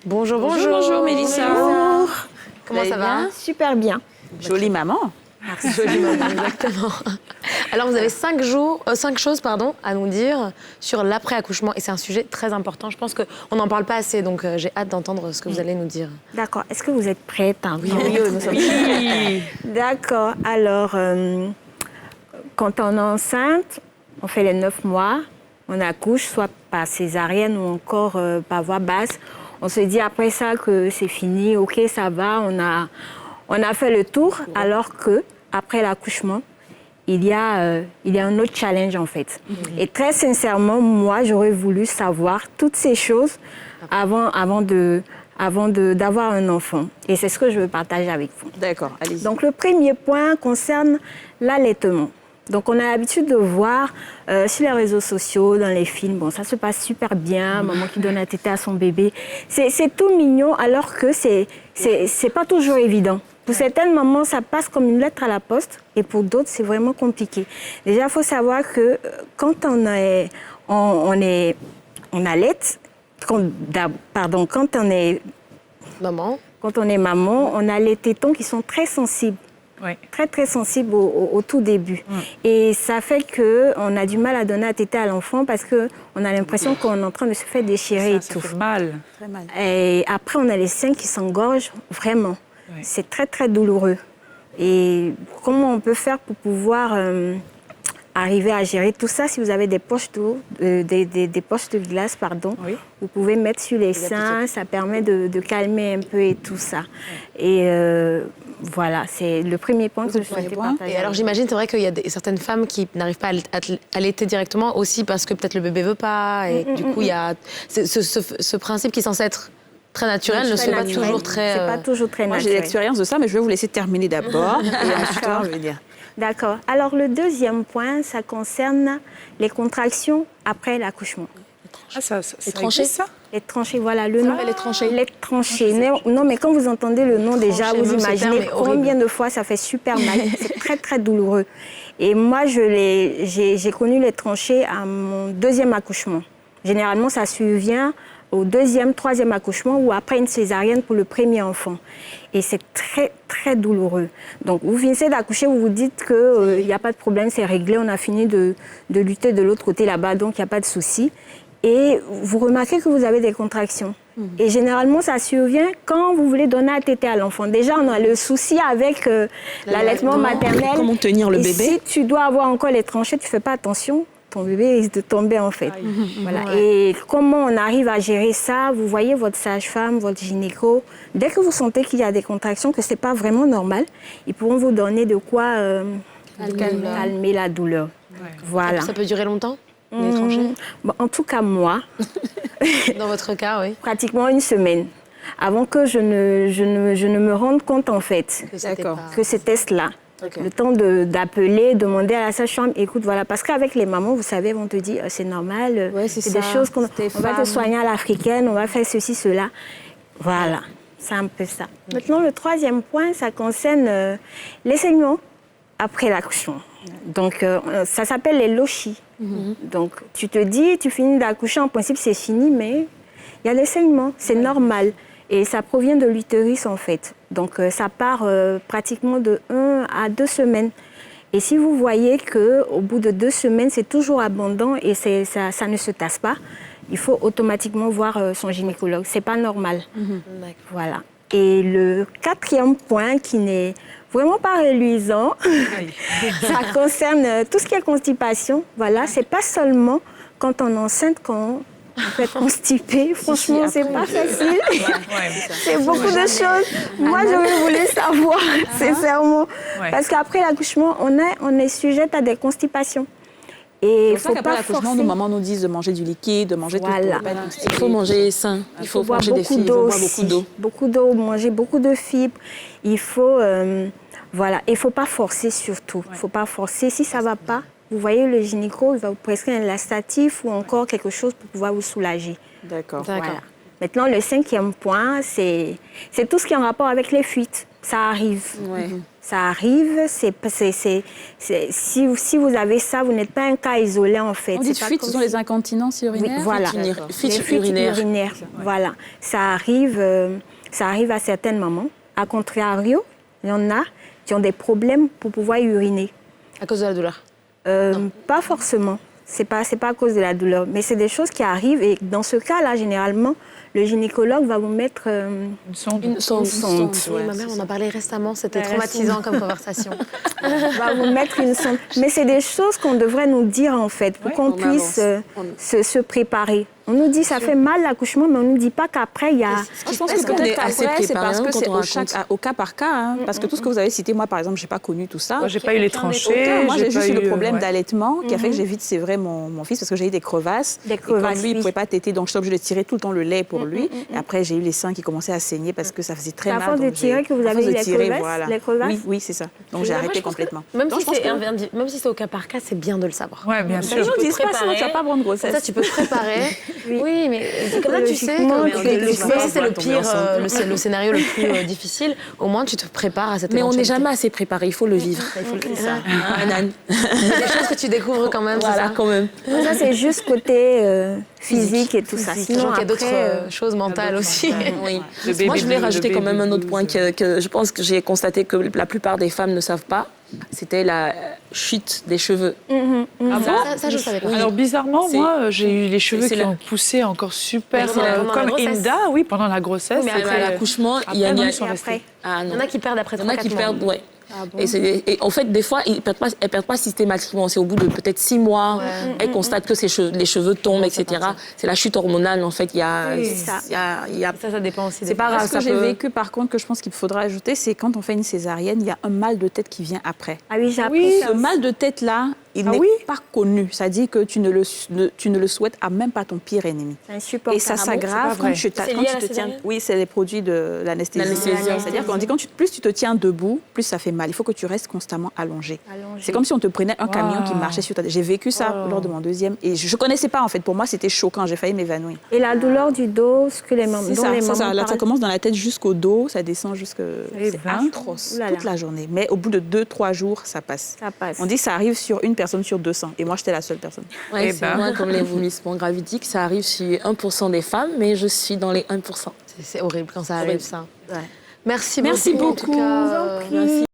Bonjour, bonjour. Bonjour Mélissa. Bonjour. Comment ça va? Super bien. Jolie maman. Merci. Jolie maman, exactement. Alors, vous avez 5 choses à nous dire sur l'après-accouchement. Et c'est un sujet très important. Je pense qu'on n'en parle pas assez, donc j'ai hâte d'entendre ce que vous allez nous dire. D'accord. Est-ce que vous êtes prête? Oui, nous sommes prêts. D'accord. Alors, quand on est enceinte, on fait les 9 mois, on accouche, soit par césarienne ou encore par voie basse. On se dit après ça que c'est fini, ok, ça va, on a fait le tour, alors que après l'accouchement, il y a un autre challenge en fait. Et très sincèrement, moi, j'aurais voulu savoir toutes ces choses avant d'avoir un enfant. Et c'est ce que je veux partager avec vous. D'accord, allez-y. Donc, le premier point concerne l'allaitement. Donc, on a l'habitude de voir sur les réseaux sociaux, dans les films, bon, ça se passe super bien, maman qui donne la tétée à son bébé. C'est tout mignon, alors que c'est pas toujours évident. Pour certaines mamans, ça passe comme une lettre à la poste, et pour d'autres, c'est vraiment compliqué. Déjà, il faut savoir que quand on allaite, quand on est maman, on a les tétons qui sont très sensibles. Oui. Très, très sensibles au tout début. Et ça fait qu'on a du mal à donner la tétée à l'enfant parce qu'on a l'impression qu'on est en train de se faire déchirer Ça et tout. fait mal. Très mal. Et après, on a les seins qui s'engorgent vraiment. Oui. C'est très, très douloureux. Et comment on peut faire pour pouvoir arriver à gérer tout ça? Si vous avez des poches d'eau, des poches de glace, oui. Vous pouvez mettre sur les seins, ça permet de calmer un peu et tout ça. Oui. Et voilà, c'est le premier point que je souhaitais partager. Et alors j'imagine, c'est vrai qu'il y a certaines femmes qui n'arrivent pas à allaiter directement aussi parce que peut-être le bébé veut pas. Et du coup, il y a ce principe qui est censé être très naturel, ne se fait pas toujours très... C'est pas toujours très naturel. Moi, j'ai l'expérience de ça, mais je vais vous laisser terminer d'abord. Et ensuite, on va venir. D'accord. Alors, le deuxième point, ça concerne les contractions après l'accouchement. Ah, ça les tranchées, ça? Les tranchées, voilà le nom. Les tranchées. Les tranchées. Non, mais quand vous entendez le nom déjà, vous imaginez combien de fois ça fait super mal. C'est très, très douloureux. Et moi, j'ai connu les tranchées à mon deuxième accouchement. Généralement, ça survient au deuxième, troisième accouchement ou après une césarienne pour le premier enfant. Et c'est très, très douloureux. Donc, vous finissez d'accoucher, vous vous dites qu'il n'y a pas de problème, c'est réglé, on a fini de lutter de l'autre côté là-bas, donc il n'y a pas de souci. Et vous remarquez que vous avez des contractions. Et généralement, ça survient quand vous voulez donner la tétée à l'enfant. Déjà, on a le souci avec l'allaitement maternel. Comment tenir le bébé? Si tu dois avoir encore les tranchées, tu ne fais pas attention, ton bébé risque de tomber en fait. Voilà. Ouais. Et comment on arrive à gérer ça? Vous voyez votre sage-femme, votre gynéco, dès que vous sentez qu'il y a des contractions, que ce n'est pas vraiment normal, ils pourront vous donner de quoi calmer la douleur. Ouais. Voilà. Ça peut durer longtemps? Les tranchées? Bon, en tout cas, moi, dans votre cas, oui. Pratiquement une semaine, avant que je ne me rende compte, en fait, que c'était cela. Okay. Le temps d'appeler, demander à la sage-femme, écoute, voilà, parce qu'avec les mamans, vous savez, on te dit, c'est normal, c'est des choses qu'on va te soigner à l'africaine, on va faire ceci, cela. Voilà, c'est un peu ça. Maintenant, le troisième point, ça concerne les saignements après l'accouchement. Donc, ça s'appelle les lochis. Donc, tu te dis, tu finis d'accoucher, en principe, c'est fini, mais il y a des saignements, c'est normal. Et ça provient de l'utérus, en fait. Donc, ça part pratiquement de 1 à 2 semaines. Et si vous voyez qu'au bout de 2 semaines, c'est toujours abondant et ça ne se tasse pas, il faut automatiquement voir son gynécologue. Ce n'est pas normal. Voilà. Et le quatrième point qui n'est vraiment pas reluisant, ça concerne tout ce qui est constipation. Voilà, c'est pas seulement quand on est enceinte qu'on peut être constipé. Franchement, c'est pas facile. C'est beaucoup de choses. Moi, j'aurais voulu savoir, sincèrement. Parce qu'après l'accouchement, on est sujette à des constipations. Et il faut pas l'accouchement, nos mamans nous disent de manger du liquide, de manger tout. Il faut manger sain. Il faut boire beaucoup d'eau. Beaucoup d'eau, manger beaucoup de fibres. Il faut, voilà, il faut pas forcer surtout. Il faut pas forcer. Si ça va pas, vous voyez le gynéco, il va vous prescrire un laxatif ou encore quelque chose pour pouvoir vous soulager. D'accord. Voilà. Maintenant, le cinquième point, c'est tout ce qui est en rapport avec les fuites. Ça arrive. Ouais. Ça arrive. Si vous avez ça, vous n'êtes pas un cas isolé, en fait. On dit fuite, ce sont les incontinences urinaires. Oui, voilà. Fuite urinaire. Voilà. Ça arrive à certaines mamans. A contrario, il y en a qui ont des problèmes pour pouvoir uriner. À cause de la douleur? Pas forcément. C'est pas à cause de la douleur. Mais c'est des choses qui arrivent. Et dans ce cas-là, généralement, le gynécologue va vous mettre une sonde. Oui, ma mère en a parlé récemment. C'était traumatisant comme conversation. Va vous mettre une sonde. Mais c'est des choses qu'on devrait nous dire, en fait, pour qu'on puisse se préparer. On nous dit ça fait mal l'accouchement, mais on ne nous dit pas qu'après, il y a... Je pense que peut-être après, c'est parce que c'est au cas par cas. Hein, parce que tout ce que vous avez cité, moi, par exemple, je n'ai pas connu tout ça. Moi, je n'ai pas eu les tranchées. Moi, j'ai juste eu le problème d'allaitement qui a fait que j'ai vite sévré mon fils parce que j'ai eu des crevasses. Et comme lui, il ne pouvait pas téter, donc j'étais obligée de tirer tout le temps le lait pour lui. Et après, j'ai eu les seins qui commençaient à saigner parce que ça faisait très mal. C'est à force de tirer que vous avez eu les crevasses? Oui, c'est ça. Donc j'ai arrêté complètement. Même si c'est au cas par cas, c'est bien de le savoir. Oui, bien sûr. Les gens disent pas sinon tu vas pas avoir de grossesse. Ça, tu peux te préparer. Oui, mais comme là, tu sais, même si c'est le pire, le scénario le plus difficile, au moins tu te prépares à cette Mais on n'est éventualité. jamais assez préparé, il faut le vivre. C'est ça. Il y a des choses que tu découvres quand même. Voilà, quand même. Ça, c'est juste côté physique et tout ça. Sinon, il y a d'autres choses mentales aussi. Oui. Moi, je voulais rajouter quand même un autre point que je pense que j'ai constaté que la plupart des femmes ne savent pas. C'était la chute des cheveux. Ça, je savais pas. Alors bizarrement, moi, j'ai eu les cheveux qui ont poussé encore super, comme Inda, oui, pendant la grossesse. Mais à l'accouchement, il y a après. Il y en a qui perdent après 3-4 mois. Il y en a qui perdent, ouais. Et en fait, des fois, elles perdent pas systématiquement. C'est au bout de peut-être 6 mois, elles constatent que les cheveux tombent, etc. C'est la chute hormonale, en fait. Ça dépend aussi. C'est pas grave. Ce que j'ai vécu, par contre, que je pense qu'il faudra ajouter, c'est quand on fait une césarienne, il y a un mal de tête qui vient après. Ah oui, j'ai appris ça. Ce mal de tête-là, il n'est pas connu. Ça dit que tu ne le souhaites à même pas ton pire ennemi. C'est insupportable. Et ça s'aggrave quand tu te tiens. Oui, c'est les produits de l'anesthésie. C'est-à-dire qu'on dit plus tu te tiens debout, plus ça fait mal. Il faut que tu restes constamment allongé. C'est comme si on te prenait un camion qui marchait sur ta tête. J'ai vécu ça lors de mon deuxième. Et je ne connaissais pas, en fait. Pour moi, c'était choquant. J'ai failli m'évanouir. Et la douleur du dos, ce que les mamans ça commence dans la tête jusqu'au dos, ça descend jusque... C'est atroce, toute la journée. Mais au bout de 2-3 jours, ça passe. On dit que ça arrive sur une personne sur 200. Et moi, j'étais la seule personne. Ouais, c'est moins comme les vomissements gravidiques. Ça arrive chez 1% des femmes, mais je suis dans les 1%. C'est horrible quand ça arrive, ça. Ouais. Merci beaucoup. En tout cas, Merci.